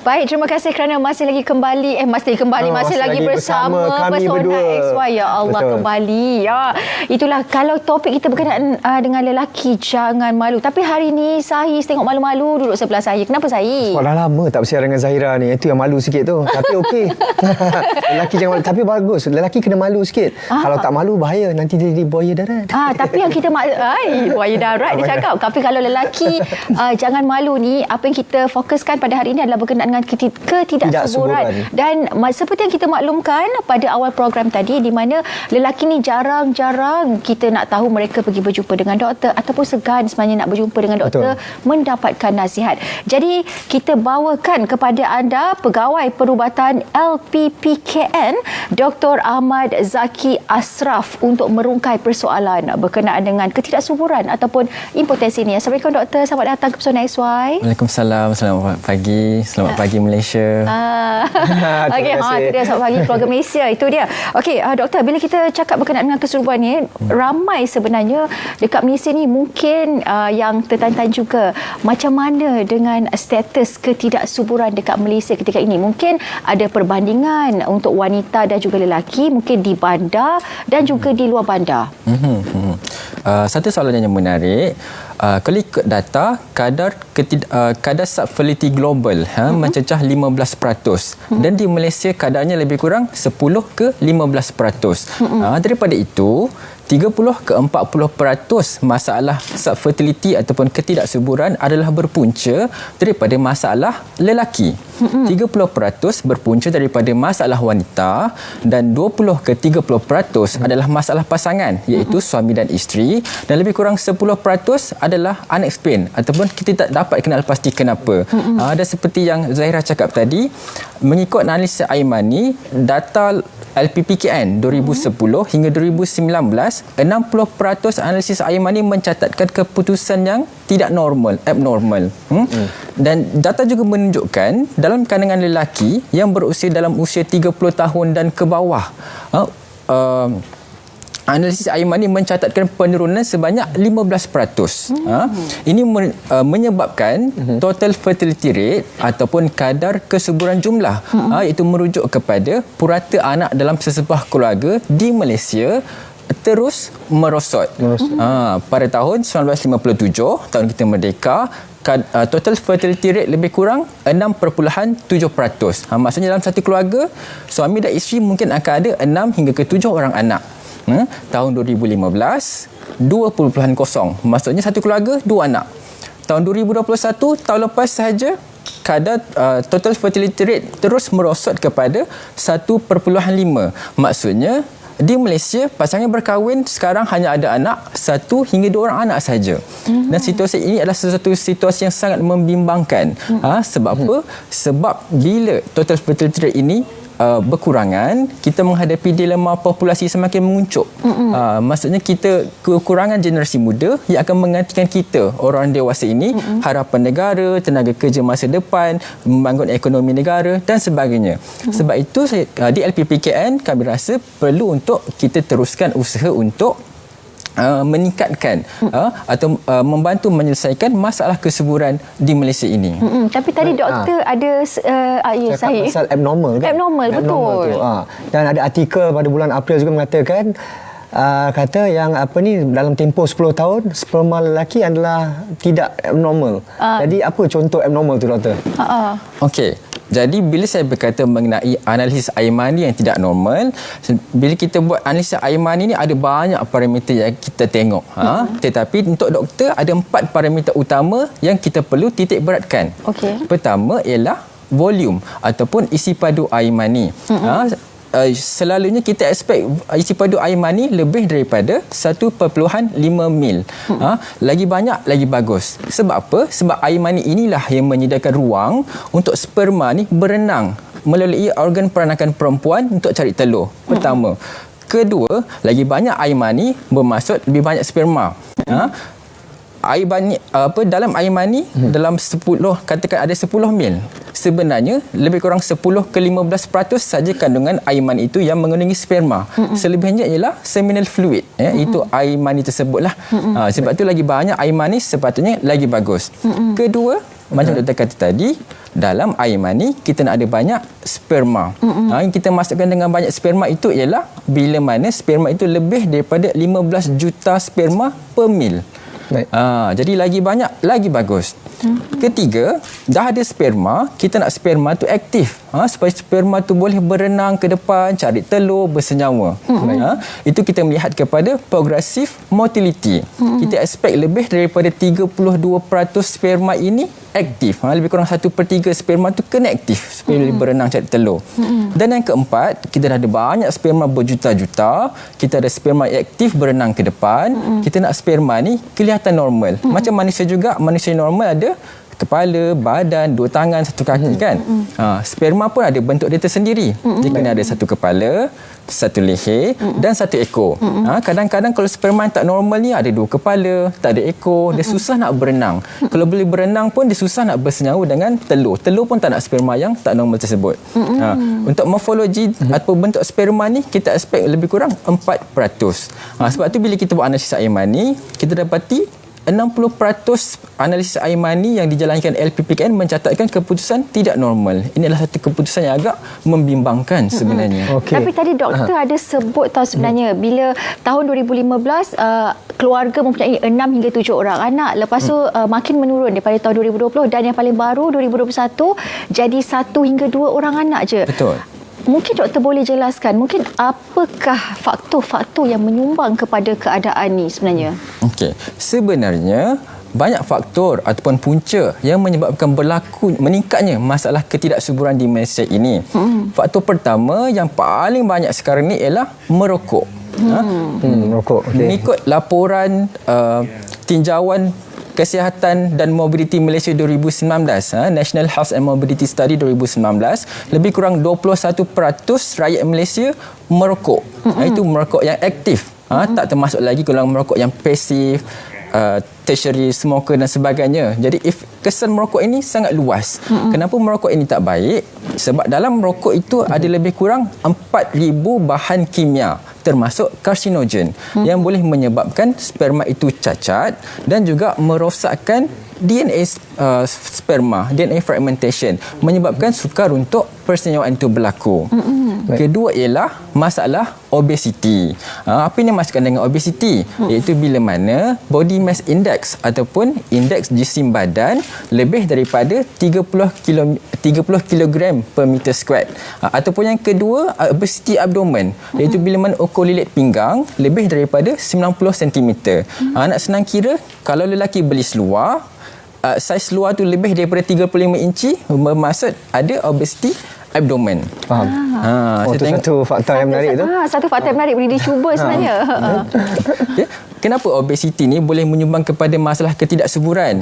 Baik, terima kasih kerana masih lagi bersama Pesona XY. Ya Allah, betul. Kembali. Ya, itulah kalau topik kita berkenaan dengan lelaki, jangan malu. Tapi hari ni Sahih tengok malu-malu duduk sebelah saya. Kenapa Sahih? Sebab dah lama tak bersiar dengan Zahira ni. Itu yang malu sikit tu. Tapi okey. Lelaki jangan malu. Tapi bagus. Lelaki kena malu sikit. Kalau tak malu bahaya. Nanti jadi buaya darat. Tapi yang kita buaya darat dia cakap. Tapi kalau lelaki jangan malu ni, apa yang kita fokuskan pada hari ini adalah berkenaan dengan ketidaksuburan. Dan seperti yang kita maklumkan pada awal program tadi, di mana lelaki ni jarang-jarang kita nak tahu mereka pergi berjumpa dengan doktor ataupun segan sebenarnya nak berjumpa dengan doktor. Betul. Mendapatkan nasihat. Jadi kita bawakan kepada anda pegawai perubatan LPPKN Dr. Ahmad Zaki Ashraf untuk merungkai persoalan berkenaan dengan ketidaksuburan ataupun impotensi ni. Assalamualaikum doktor, selamat datang ke Pesona XY. Waalaikumsalam, selamat pagi. Selamat pagi Malaysia. Okey, itu dia, selamat pagi keluarga Malaysia. Itu dia. Okey, doktor, bila kita cakap berkenaan dengan kesuburan ni, ramai sebenarnya dekat Malaysia ni mungkin yang tertanya juga macam mana dengan status ketidaksuburan dekat Malaysia ketika ini. Mungkin ada perbandingan untuk wanita dan juga lelaki, mungkin di bandar dan juga di luar bandar. Satu soalan yang menarik. Kalau ikut data, kadar subfertility global mencecah 15%. Dan di Malaysia kadarnya lebih kurang 10 ke 15%. Daripada itu, 30 ke 40% masalah subfertility ataupun ketidaksuburan adalah berpunca daripada masalah lelaki. 30% berpunca daripada masalah wanita dan 20 ke 30% adalah masalah pasangan, iaitu suami dan isteri, dan lebih kurang 10% adalah unexplained ataupun kita tak dapat kenal pasti kenapa. Dan seperti yang Zahira cakap tadi, mengikut analisis air mani, data LPPKN 2010 hingga 2019, 60% analisis air mani mencatatkan keputusan yang tidak normal, abnormal. Dan data juga menunjukkan dalam kalangan lelaki yang berusia dalam usia 30 tahun dan ke bawah, analisis air mani mencatatkan penurunan sebanyak 15%. Ini menyebabkan total fertility rate ataupun kadar kesuburan jumlah, iaitu merujuk kepada purata anak dalam sesebuah keluarga di Malaysia terus merosot. Pada tahun 1957, tahun kita merdeka, total fertility rate lebih kurang 6.7%. Maksudnya dalam satu keluarga, suami dan isteri mungkin akan ada 6 hingga ke 7 orang anak. Tahun 2015, 2.0. Maksudnya satu keluarga, 2 anak. Tahun 2021, tahun lepas sahaja, kadar total fertility rate terus merosot kepada 1.5. Maksudnya, di Malaysia, pasangan berkahwin sekarang hanya ada anak 1 hingga 2 orang anak sahaja. Dan situasi ini adalah sesuatu situasi yang sangat membimbangkan. Sebab apa? Sebab bila total fertility rate ini berkurangan, kita menghadapi dilema populasi semakin menguncuk. Maksudnya kita kekurangan generasi muda yang akan menggantikan kita, orang dewasa ini, harapan negara, tenaga kerja masa depan, membangun ekonomi negara dan sebagainya. Sebab itu di LPPKN kami rasa perlu untuk kita teruskan usaha untuk meningkatkan atau membantu menyelesaikan masalah kesuburan di Malaysia ini. Tapi tadi doktor ada cakap pasal abnormal kan? Abnormal, betul. Dan ada artikel pada bulan April juga mengatakan kata yang dalam tempoh 10 tahun sperma lelaki adalah tidak abnormal. Jadi apa contoh abnormal tu doktor? Okey. Jadi bila saya berkata mengenai analisis air mani yang tidak normal, bila kita buat analisis air mani ni ada banyak parameter yang kita tengok. Tetapi untuk doktor ada 4 parameter utama yang kita perlu titik beratkan. Pertama ialah volume ataupun isi padu air mani. Selalunya kita expect isi padu air mani lebih daripada 1.5 mil. Lagi banyak lagi bagus. Sebab apa? Sebab air mani inilah yang menyediakan ruang untuk sperma ni berenang melalui organ peranakan perempuan untuk cari telur. Pertama. Kedua, lagi banyak air mani bermaksud lebih banyak sperma. Air mani dalam air mani dalam 10, katakan ada 10 mil. Sebenarnya lebih kurang 10 ke 15% saja kandungan air mani itu yang mengandungi sperma. Selebihnya ialah seminal fluid, itu air mani tersebutlah. Sebab itu lagi banyak air mani sepatutnya lagi bagus. Kedua, Macam doktor kata tadi, dalam air mani kita nak ada banyak sperma. Yang kita maksudkan dengan banyak sperma itu ialah bila mana sperma itu lebih daripada 15 juta sperma per mil. Jadi lagi banyak, lagi bagus. Ketiga, dah ada sperma, kita nak sperma tu aktif. Supaya sperma tu boleh berenang ke depan, cari telur, bersenyawa. Itu kita melihat kepada progressive motility. Kita expect lebih daripada 32% sperma ini aktif. Lebih kurang 1/3 sperma tu kena aktif supaya boleh berenang cari telur. Dan yang keempat, kita dah ada banyak sperma berjuta-juta. Kita ada sperma aktif berenang ke depan. Kita nak sperma ni kelihatan normal. Macam manusia juga, manusia normal ada kepala, badan, 2 tangan, 1 kaki kan. Sperma pun ada bentuk dia tersendiri. Dia kena ada 1 kepala, 1 leher dan 1 ekor. Kadang-kadang kalau sperma yang tak normal ni ada 2 kepala, tak ada ekor, dia susah nak berenang. Kalau boleh berenang pun dia susah nak bersenyawa dengan telur. Telur pun tak nak sperma yang tak normal tersebut. Untuk morfologi atau bentuk sperma ni kita expect lebih kurang 4%. Sebab tu bila kita buat analisis air mani, kita dapati 60% analisis air mani yang dijalankan LPPKN mencatatkan keputusan tidak normal. Ini adalah satu keputusan yang agak membimbangkan sebenarnya. Tapi tadi doktor ada sebut tahu sebenarnya bila tahun 2015 keluarga mempunyai 6 hingga 7 orang anak. Lepas tu makin menurun daripada tahun 2020 dan yang paling baru 2021 jadi 1 hingga 2 orang anak je. Betul. Mungkin doktor boleh jelaskan mungkin apakah faktor-faktor yang menyumbang kepada keadaan ni sebenarnya? Okey, sebenarnya banyak faktor ataupun punca yang menyebabkan meningkatnya masalah ketidaksuburan di Malaysia ini. Faktor pertama yang paling banyak sekarang ni ialah merokok. Merokok. Mengikut laporan tinjauan Kesihatan dan Mobiliti Malaysia 2019, National Health and Mobility Study 2019, lebih kurang 21% rakyat Malaysia merokok. Itu merokok yang aktif. Tak termasuk lagi golongan merokok yang pasif, tertiary smoker dan sebagainya. Jadi kesan merokok ini sangat luas. Kenapa merokok ini tak baik? Sebab dalam merokok itu ada lebih kurang 4,000 bahan kimia termasuk karsinogen yang boleh menyebabkan sperma itu cacat dan juga merosakkan DNA sperma, DNA fragmentation, menyebabkan sukar untuk persenyawaan itu berlaku. Kedua ialah masalah obesiti. Apa yang dimaksudkan dengan obesiti? Iaitu bila mana body mass index ataupun indeks jisim badan lebih daripada 30 kg per meter square. Ataupun yang kedua, obesity abdomen, iaitu bila mana ukur lilit pinggang lebih daripada 90 cm. Nak senang kira, kalau lelaki beli seluar, saiz luar tu lebih daripada 35 inci, bermaksud ada obesity abdomen. Faham. Itu satu fakta yang menarik tu. Satu fakta yang menarik boleh dicuba sebenarnya. Kenapa obesiti ni boleh menyumbang kepada masalah ketidaksuburan?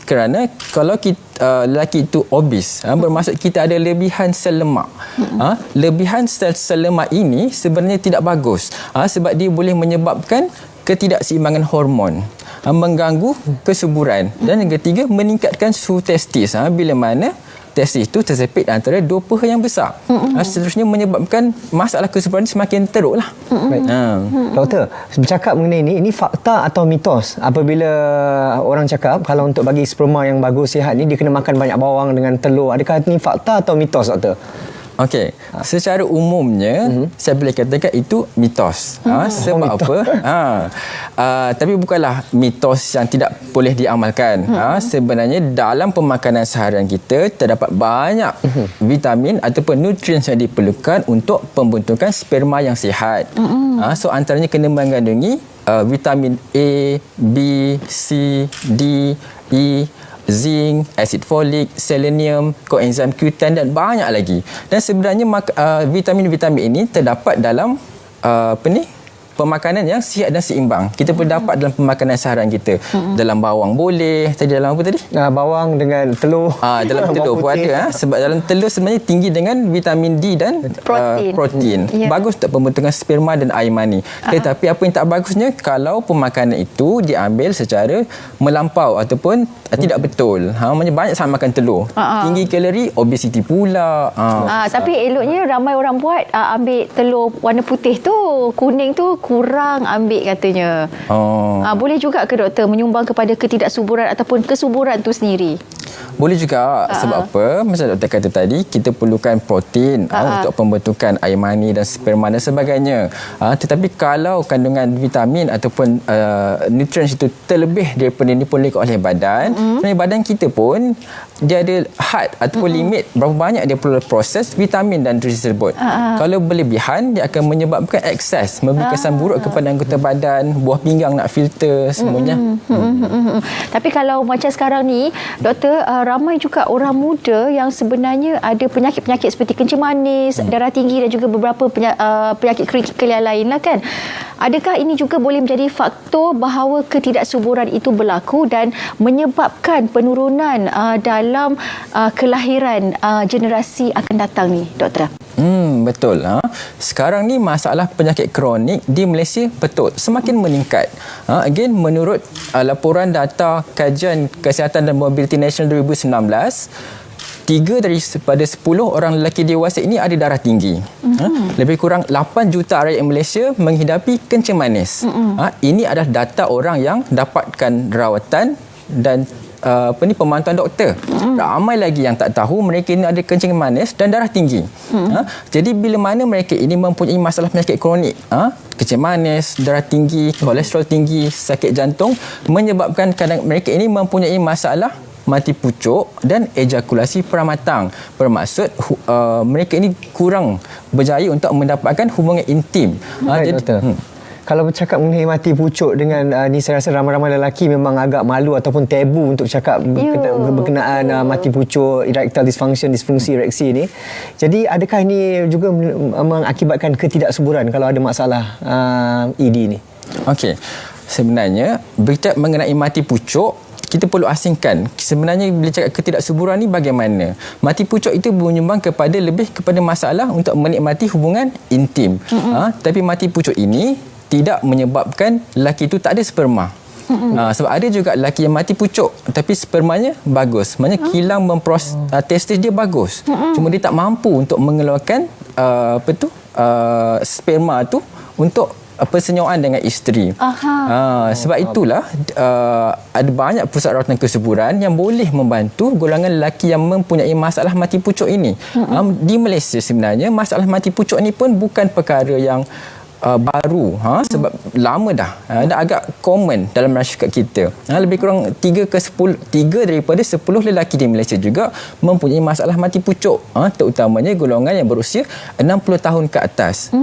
Kerana kalau lelaki itu obes, bermaksud kita ada lebihan sel lemak. Lebihan sel lemak ini sebenarnya tidak bagus. Sebab dia boleh menyebabkan ketidakseimbangan hormon, mengganggu kesuburan, dan yang ketiga meningkatkan suhu testis. Bila mana testis itu tersepit antara 2 peha yang besar. Seterusnya menyebabkan masalah kesuburan semakin teruklah. Doktor, bercakap mengenai ini fakta atau mitos? Apabila orang cakap kalau untuk bagi sperma yang bagus, sihat ni dia kena makan banyak bawang dengan telur. Adakah ini fakta atau mitos, doktor? Okey, secara umumnya saya boleh katakan itu mitos. Sebab apa? Tapi bukanlah mitos yang tidak boleh diamalkan. Sebenarnya dalam pemakanan seharian kita terdapat banyak vitamin ataupun nutrien yang diperlukan untuk pembentukan sperma yang sihat. So antaranya kena mengandungi vitamin A, B, C, D, E, zinc, asid folik, selenium, koenzim Q10 dan banyak lagi. Dan sebenarnya vitamin-vitamin ini terdapat dalam pemakanan yang sihat dan seimbang. Kita boleh dapat dalam pemakanan seharian kita. Dalam bawang boleh. Tadi dalam apa tadi? Bawang dengan telur. Dalam telur pun ada. Sebab dalam telur sebenarnya tinggi dengan vitamin D dan protein. Bagus untuk pembentukan sperma dan air mani. Tetapi apa yang tak bagusnya kalau pemakanan itu diambil secara melampau ataupun tidak betul. Banyak sangat makan telur. Tinggi kalori, obesiti pula. Tapi eloknya ramai orang buat ambil telur warna putih tu, kuning tu kurang ambil katanya. Oh. Boleh juga ke doktor menyumbang kepada ketidaksuburan ataupun kesuburan tu sendiri? Boleh juga. Sebab apa? Macam doktor kata tadi, kita perlukan protein untuk pembentukan air mani dan sperma dan sebagainya. Tetapi kalau kandungan vitamin ataupun nutrien itu terlebih daripada yang diperlukan oleh badan, sebenarnya badan kita pun dia ada had ataupun limit berapa banyak dia perlu proses vitamin dan nutrisi tersebut. Kalau berlebihan, dia akan menyebabkan ekses, memberi kesan buruk kepada anggota badan, buah pinggang nak filter semuanya. Tapi kalau macam sekarang ni, doktor, ramai juga orang muda yang sebenarnya ada penyakit-penyakit seperti kencing manis, darah tinggi dan juga beberapa penyakit kritikal yang lain lah kan. Adakah ini juga boleh menjadi faktor bahawa ketidaksuburan itu berlaku dan menyebabkan penurunan dalam kelahiran generasi akan datang ni, doktor? Betul. Sekarang ni masalah penyakit kronik di Malaysia betul semakin meningkat. Again, menurut laporan data Kajian Kesihatan dan Mobiliti Nasional 2019, 3 daripada 10 orang lelaki dewasa ini ada darah tinggi. Lebih kurang 8 juta rakyat Malaysia menghidapi kencing manis. Ini adalah data orang yang dapatkan rawatan dan pemantauan doktor. Ramai lagi yang tak tahu mereka ini ada kencing manis dan darah tinggi. Jadi bila mana mereka ini mempunyai masalah penyakit kronik, kencing manis, darah tinggi, kolesterol tinggi, sakit jantung, menyebabkan kadang mereka ini mempunyai masalah mati pucuk dan ejakulasi pramatang. Bermaksud mereka ini kurang berjaya untuk mendapatkan hubungan intim. Jadi kalau bercakap mengenai mati pucuk dengan ni, saya rasa ramai-ramai lelaki memang agak malu ataupun tabu untuk cakap berkenaan mati pucuk, erectile dysfunction, disfungsi ereksi ni. Jadi adakah ini juga mengakibatkan ketidaksuburan kalau ada masalah ED ni? Okey. Sebenarnya berita mengenai mati pucuk, kita perlu asingkan sebenarnya bila cakap ketidaksuburan ni bagaimana. Mati pucuk itu menyumbang lebih kepada masalah untuk menikmati hubungan intim. Tapi mati pucuk ini tidak menyebabkan lelaki itu tak ada sperma. Sebab ada juga lelaki yang mati pucuk tapi spermanya bagus. Maksudnya kilang testis dia bagus. Cuma dia tak mampu untuk mengeluarkan sperma tu untuk persenyawaan dengan isteri. Sebab itulah ada banyak pusat rawatan kesuburan yang boleh membantu golongan lelaki yang mempunyai masalah mati pucuk ini. Di Malaysia sebenarnya masalah mati pucuk ini pun bukan perkara yang baru, sebab lama dah agak common dalam masyarakat kita. Lebih kurang 3 daripada 10 lelaki di Malaysia juga mempunyai masalah mati pucuk, terutamanya golongan yang berusia 60 tahun ke atas.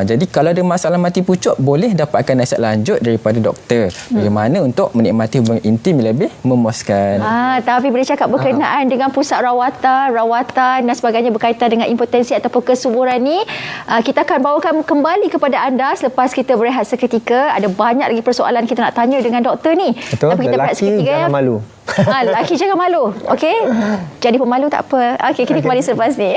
Jadi kalau ada masalah mati pucuk, boleh dapatkan nasihat lanjut daripada doktor bagaimana untuk menikmati hubungan intim lebih memuaskan. Tapi bila cakap berkenaan dengan pusat rawatan dan sebagainya berkaitan dengan impotensi ataupun kesuburan ni, kita akan bawakan kembali kepada anda selepas kita berehat seketika. Ada banyak lagi persoalan kita nak tanya dengan doktor ni. Betul. Tapi kita berehat seketika, jangan malu. Lelaki jangan malu. Okey? Jadi pemalu tak apa. Okey, kita kembali selepas ni.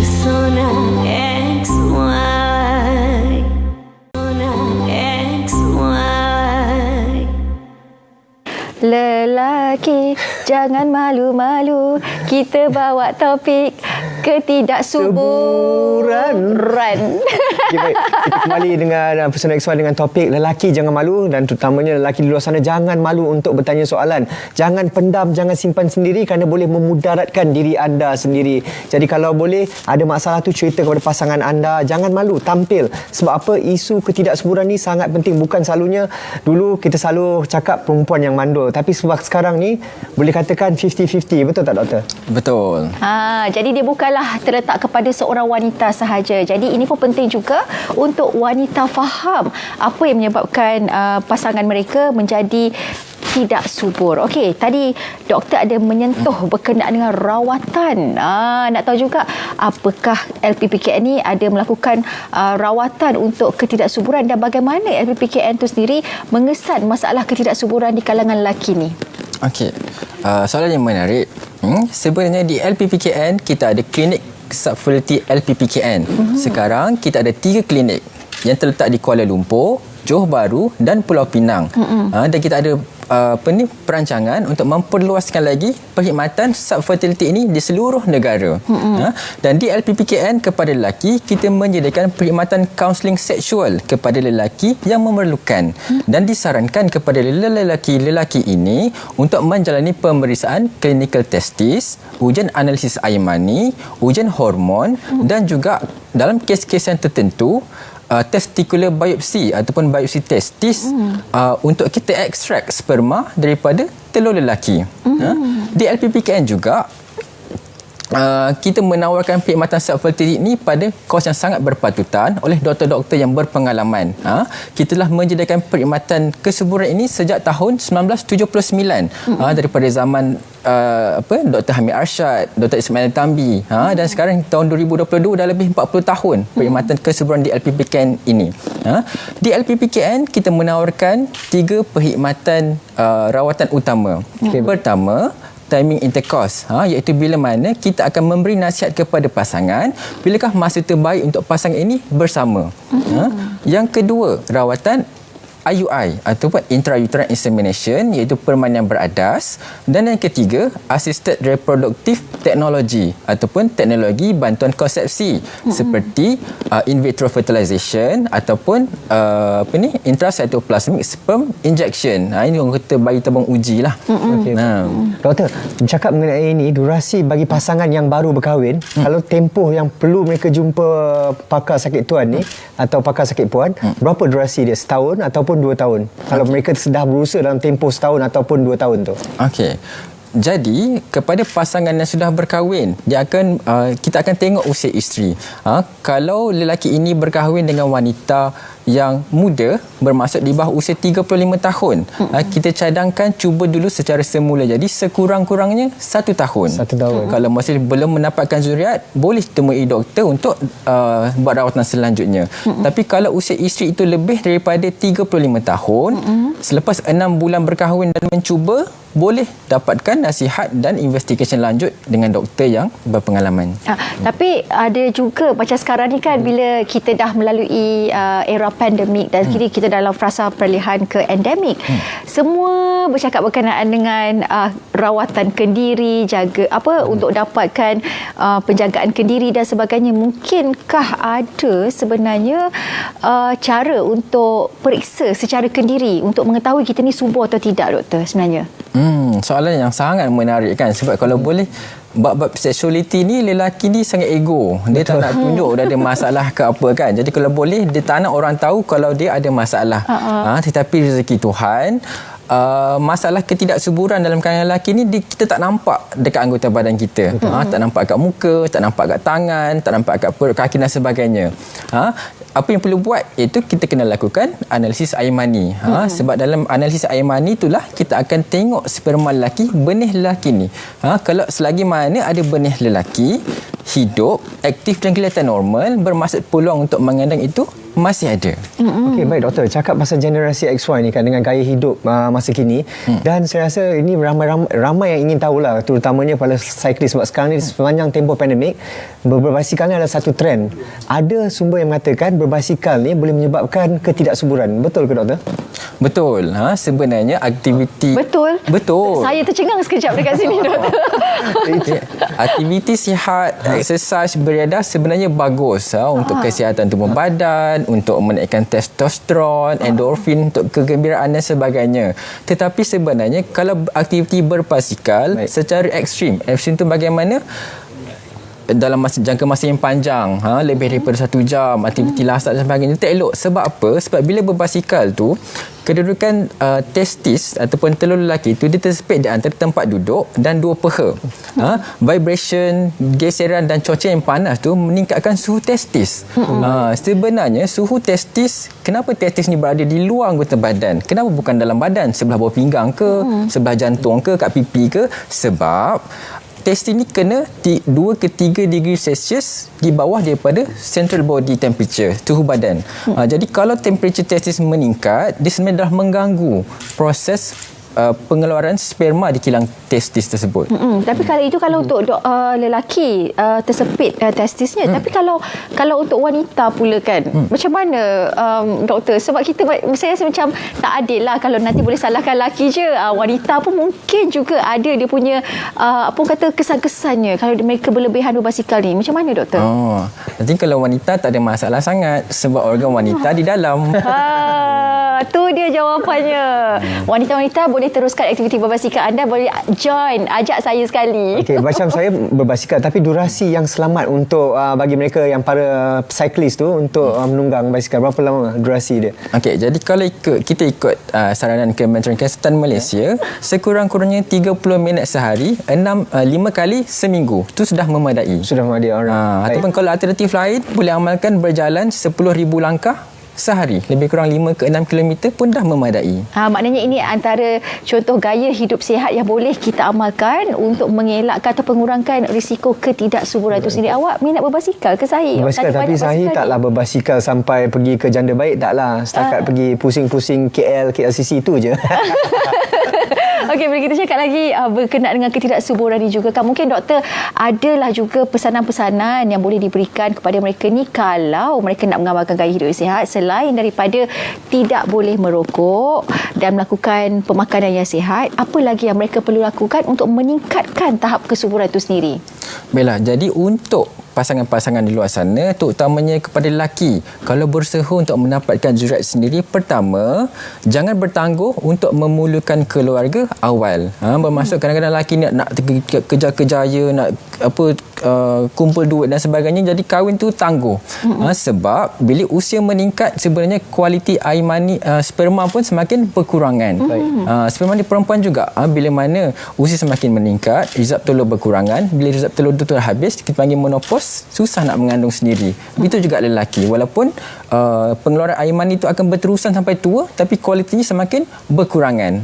Persona XY. Lelaki jangan malu-malu. Kita bawa topik ketidaksuburan. Kita kembali dengan Persona XY dengan topik lelaki jangan malu, dan terutamanya lelaki di luar sana jangan malu untuk bertanya soalan. Jangan pendam, jangan simpan sendiri kerana boleh memudaratkan diri anda sendiri. Jadi kalau boleh ada masalah tu cerita kepada pasangan anda, jangan malu, tampil. Sebab apa? Isu ketidaksuburan ni sangat penting. Bukan selalunya dulu kita selalu cakap perempuan yang mandul, tapi sebab sekarang ni boleh katakan 50-50. Betul tak doktor? Betul. Jadi dia bukanlah terletak kepada seorang wanita sahaja. Jadi ini pun penting juga untuk wanita faham apa yang menyebabkan pasangan mereka menjadi tidak subur. Okey, tadi doktor ada menyentuh berkenaan dengan rawatan. Nak tahu juga apakah LPPKN ni ada melakukan rawatan untuk ketidaksuburan dan bagaimana LPPKN itu sendiri mengesan masalah ketidaksuburan di kalangan lelaki ni. Okey, soalan yang menarik. Sebenarnya di LPPKN kita ada klinik subfertility LPPKN. Sekarang kita ada 3 klinik yang terletak di Kuala Lumpur, Johor Bahru dan Pulau Pinang. Dan kita ada perancangan untuk memperluaskan lagi perkhidmatan subfertility ini di seluruh negara. Dan di LPPKN kepada lelaki, kita menyediakan perkhidmatan kaunseling seksual kepada lelaki yang memerlukan dan disarankan kepada lelaki-lelaki ini untuk menjalani pemeriksaan klinikal testis, ujian analisis air mani, ujian hormon dan juga dalam kes-kes yang tertentu testicular biopsi ataupun biopsi testis untuk kita ekstrak sperma daripada telur lelaki. Di LPPKN juga kita menawarkan perkhidmatan subfertility ini pada kos yang sangat berpatutan oleh doktor-doktor yang berpengalaman. Kita telah menyediakan perkhidmatan kesuburan ini sejak tahun 1979 daripada zaman Dr. Hamid Arsyad, Dr. Ismail Tambi, dan sekarang tahun 2022 dah lebih 40 tahun perkhidmatan kesuburan di LPPKN ini. Di LPPKN kita menawarkan 3 perkhidmatan rawatan utama. Pertama, timing intercourse, iaitu bila mana kita akan memberi nasihat kepada pasangan bilakah masa terbaik untuk pasangan ini bersama. Yang kedua, rawatan IUI ataupun intrauterine insemination, iaitu permainan beradas. Dan yang ketiga, assisted reproductive technology ataupun teknologi bantuan konsepsi seperti in vitro fertilization ataupun intracytoplasmic sperm injection. Ini orang kata bayi tabung uji lah. Doktor, bercakap mengenai ini, durasi bagi pasangan yang baru berkahwin, kalau tempoh yang perlu mereka jumpa pakar sakit tuan ni atau pakar sakit puan, berapa durasi dia? Setahun ataupun 2 tahun? Kalau mereka sudah berusaha dalam tempoh setahun ataupun 2 tahun tu. Okey. Jadi kepada pasangan yang sudah berkahwin, kita akan tengok usia isteri. Kalau lelaki ini berkahwin dengan wanita yang muda, bermaksud di bawah usia 35 tahun, kita cadangkan cuba dulu secara semula. Jadi sekurang-kurangnya 1 tahun. 1 tahun. Kalau masih belum mendapatkan zuriat, boleh temui doktor untuk buat rawatan selanjutnya. Tapi kalau usia isteri itu lebih daripada 35 tahun, selepas 6 bulan berkahwin dan mencuba, boleh dapatkan nasihat dan investigasi lanjut dengan doktor yang berpengalaman. Tapi ada juga macam sekarang ni kan, bila kita dah melalui era pandemik dan kini kita dalam fasa peralihan ke endemik, semua bercakap berkenaan dengan rawatan kendiri, untuk dapatkan penjagaan kendiri dan sebagainya. Mungkinkah ada sebenarnya cara untuk periksa secara kendiri untuk mengetahui kita ni subur atau tidak, doktor, sebenarnya? Soalan yang sangat menarik kan, sebab kalau boleh bab sexuality ni, lelaki ni sangat ego. Dia tak nak tunjuk dia ada masalah ke apa kan. Jadi kalau boleh, dia tak nak orang tahu kalau dia ada masalah. Tetapi rezeki Tuhan, masalah ketidaksuburan dalam kalangan lelaki ni kita tak nampak dekat anggota badan kita. Tak nampak kat muka, tak nampak kat tangan, tak nampak kat perut, kaki dan sebagainya. Apa yang perlu buat itu kita kena lakukan analisis air mani. Sebab dalam analisis air mani itulah kita akan tengok sperma lelaki, benih lelaki ni. Kalau selagi mana ada benih lelaki hidup, aktif dan kelihatan normal, bermaksud peluang untuk mengandung itu masih ada. Okey, baik doktor. Cakap pasal generasi XY ni kan, dengan gaya hidup masa kini, dan saya rasa ini ramai yang ingin tahulah, terutamanya pada cyclist, sebab sekarang ni sepanjang tempoh pandemik, berbasikal ni adalah satu trend. Ada sumber yang mengatakan berbasikal ni boleh menyebabkan ketidaksuburan. Betul ke doktor? Betul. Sebenarnya aktiviti Betul. Saya tercengang sekejap dekat sini, doktor. Aktiviti sihat, exercise, beriadah sebenarnya bagus untuk kesihatan tubuh badan, untuk menaikkan testosteron, endorfin, untuk kegembiraan dan sebagainya. Tetapi sebenarnya kalau aktiviti berbasikal secara ekstrim tu bagaimana? Dalam jangka masa yang panjang, lebih daripada 1 jam, aktiviti lasak dan sebagainya, tak elok. Sebab apa? Sebab bila berbasikal tu, kedudukan testis ataupun telur lelaki itu dia tersepit di antara tempat duduk dan 2 peha. Vibration, geseran dan cuaca yang panas tu meningkatkan suhu testis. Sebenarnya suhu testis, kenapa testis ni berada di luar anggota badan? Kenapa bukan dalam badan? Sebelah bawah pinggang ke, sebelah jantung ke, kat pipi ke? Sebab testis ni kena 2 ke 3 degree Celsius di bawah daripada central body temperature, suhu badan. Jadi kalau temperature testis meningkat, dia sebenarnya dah mengganggu proses pengeluaran sperma di kilang testis tersebut. Tapi kalau untuk lelaki tersepit testisnya, tapi kalau untuk wanita pula kan, macam mana doktor? Sebab saya rasa macam tak adil lah kalau nanti boleh salahkan lelaki je. Wanita pun mungkin juga ada dia punya kesan-kesannya kalau mereka berlebihan berbasikal ni. Macam mana doktor? Nanti kalau wanita tak ada masalah sangat sebab organ wanita di dalam. Tu dia jawapannya. Wanita-wanita boleh teruskan aktiviti berbasikal. Anda boleh join, ajak saya sekali. Okey, macam saya berbasikal tapi durasi yang selamat untuk bagi mereka yang para cyclist tu untuk menunggang basikal, berapa lama durasi dia? Okey, jadi kalau kita ikut saranan Kementerian Kesihatan Malaysia, sekurang-kurangnya 30 minit sehari, 5 kali seminggu. Tu sudah memadai. Sudah memadai orang. Ataupun kalau alternatif lain, boleh amalkan berjalan 10,000 langkah sehari, lebih kurang 5 ke 6 km pun dah memadai. Maknanya ini antara contoh gaya hidup sihat yang boleh kita amalkan untuk mengelakkan atau mengurangkan risiko ketidaksuburan itu sendiri. Awak minat berbasikal ke Sahih? Berbasikal, tapi Sahih taklah berbasikal sampai pergi ke Janda Baik, taklah. Setakat pergi pusing-pusing KLCC itu je. Okey, bila kita cakap lagi berkenaan dengan ketidaksuburan ini juga kan, mungkin doktor adalah juga pesanan-pesanan yang boleh diberikan kepada mereka ni kalau mereka nak mengamalkan gaya hidup sihat, selain daripada tidak boleh merokok dan melakukan pemakanan yang sihat, apa lagi yang mereka perlu lakukan untuk meningkatkan tahap kesuburan itu sendiri? Baiklah, jadi untuk pasangan-pasangan di luar sana, terutamanya kepada lelaki, kalau berusaha untuk mendapatkan jurat sendiri, pertama, jangan bertangguh untuk memulakan keluarga awal. Bermaksud kadang-kadang lelaki nak kejar-kejaya, nak kumpul duit dan sebagainya, jadi kahwin tu tangguh. Sebab bila usia meningkat, sebenarnya kualiti air mani sperma pun semakin berkurangan. Sperma di perempuan juga, bila mana usia semakin meningkat, rizab telur berkurangan. Bila rizab telur tu habis, kita panggil menopause, susah nak mengandung sendiri. Begitu juga lelaki, walaupun pengeluaran air mani itu akan berterusan sampai tua, tapi kualitinya semakin berkurangan.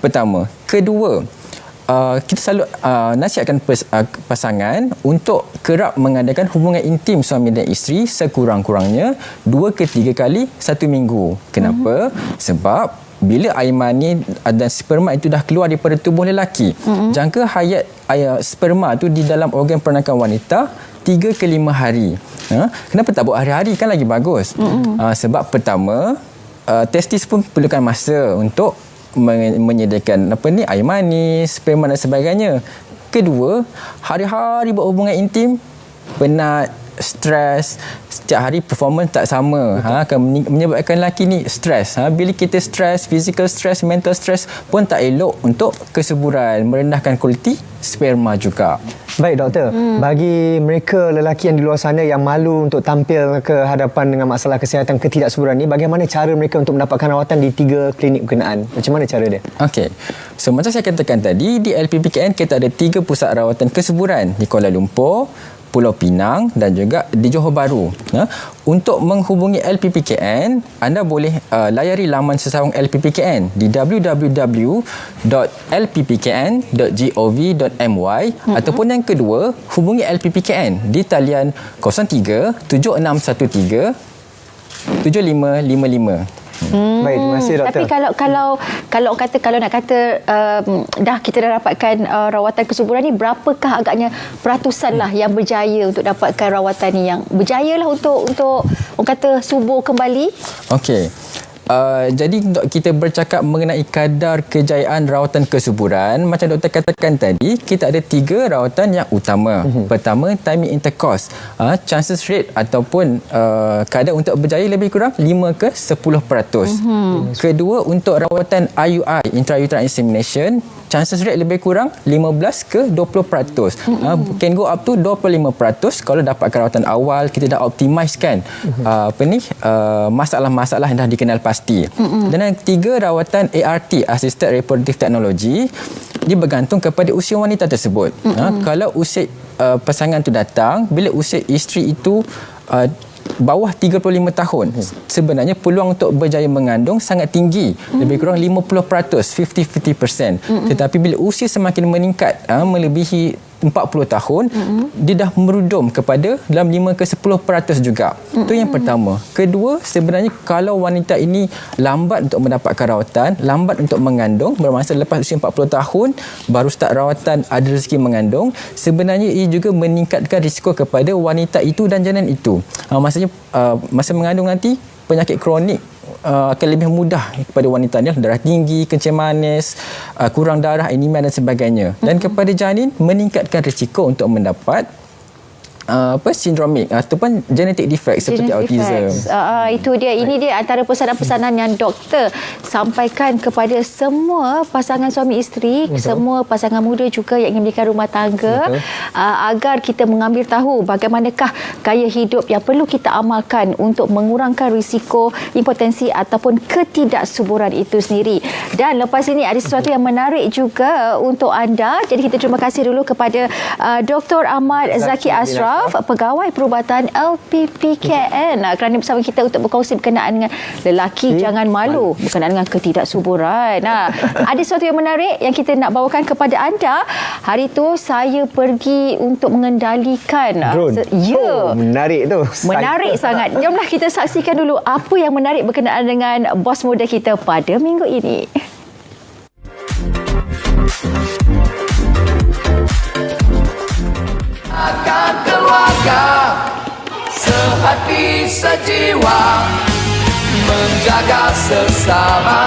Pertama. Kedua, kita selalu nasihatkan pasangan untuk kerap mengadakan hubungan intim suami dan isteri sekurang-kurangnya 2 ke 3 kali 1 minggu. Kenapa? Sebab bila air mani dan sperma itu dah keluar daripada tubuh lelaki, jangka hayat sperma itu di dalam organ peranakan wanita 3 ke 5 hari. Kenapa tak buat hari-hari, kan lagi bagus? Sebab pertama, testis pun perlukan masa untuk menyediakan air mani, sperma dan sebagainya. Kedua, hari-hari buat hubungan intim, penat, stres, setiap hari performance tak sama, akan menyebabkan lelaki ni stres. Bila kita stres, physical stress, mental stress pun tak elok untuk kesuburan, merendahkan kualiti sperma juga. Baik doktor, bagi mereka lelaki yang di luar sana yang malu untuk tampil ke hadapan dengan masalah kesihatan ketidaksuburan ni, bagaimana cara mereka untuk mendapatkan rawatan di 3 klinik berkenaan? Macam mana cara dia? Okey. So macam saya katakan tadi, di LPPKN kita ada 3 pusat rawatan kesuburan di Kuala Lumpur, Pulau Pinang dan juga di Johor Bahru. Untuk menghubungi LPPKN, anda boleh layari laman sesawang LPPKN di www.lppkn.gov.my ataupun yang kedua, hubungi LPPKN di talian 03 7613 7555. Baik, terima kasih doktor. Tapi kalau nak kata kita dah dapatkan rawatan kesuburan ni, berapakah agaknya peratusan lah yang berjaya untuk dapatkan rawatan ni, yang berjaya lah untuk orang kata subur kembali? Okey. Jadi kita bercakap mengenai kadar kejayaan rawatan kesuburan, macam doktor katakan tadi, kita ada 3 rawatan yang utama. Pertama, timing intercourse. Chances rate ataupun kadar untuk berjaya lebih kurang 5 ke 10%. Kedua, untuk rawatan IUI, intrauterine insemination, chances rate lebih kurang 15 ke 20%. Can go up to 25% kalau dapatkan rawatan awal, kita dah optimizekan masalah-masalah yang dah dikenal pasti. Dan yang ketiga, rawatan ART, Assisted Reproductive Technology, dia bergantung kepada usia wanita tersebut. Kalau usia pasangan tu datang, bila usia isteri itu bawah 35 tahun, sebenarnya peluang untuk berjaya mengandung sangat tinggi, lebih kurang 50%, 50-50%. Tetapi bila usia semakin meningkat, melebihi 40 tahun, dia dah merudum kepada dalam 5 ke 10% juga. Itu yang pertama. Kedua, sebenarnya kalau wanita ini lambat untuk mendapatkan rawatan, lambat untuk mengandung, bermasa lepas usia 40 tahun baru start rawatan, ada rezeki mengandung, sebenarnya ia juga meningkatkan risiko kepada wanita itu dan janin itu. Maksudnya masa mengandung nanti penyakit kronik akan lebih mudah kepada wanita ni, darah tinggi, kencing manis, kurang darah, anemia dan sebagainya. Dan kepada janin meningkatkan risiko untuk mendapat sindromik ataupun genetic defect seperti autism. Itu dia. Ini dia antara pesanan-pesanan yang doktor sampaikan kepada semua pasangan suami isteri, semua pasangan muda juga yang ingin mendirikan rumah tangga, agar kita mengambil tahu bagaimanakah gaya hidup yang perlu kita amalkan untuk mengurangkan risiko impotensi ataupun ketidaksuburan itu sendiri. Dan lepas ini ada sesuatu yang menarik juga untuk anda. Jadi kita terima kasih dulu kepada Dr. Ahmad Zaki Ashraf, Pegawai Perubatan LPPKN, kerana bersama kita untuk berkongsi berkenaan dengan lelaki jangan malu berkenaan dengan ketidaksuburan. Ada sesuatu yang menarik yang kita nak bawakan kepada anda. Hari itu saya pergi untuk mengendalikan drone. Menarik tu. Menarik sangat. Jomlah kita saksikan dulu apa yang menarik berkenaan dengan bos muda kita pada minggu ini. Akan keluarga sehati sejiwa menjaga sesama.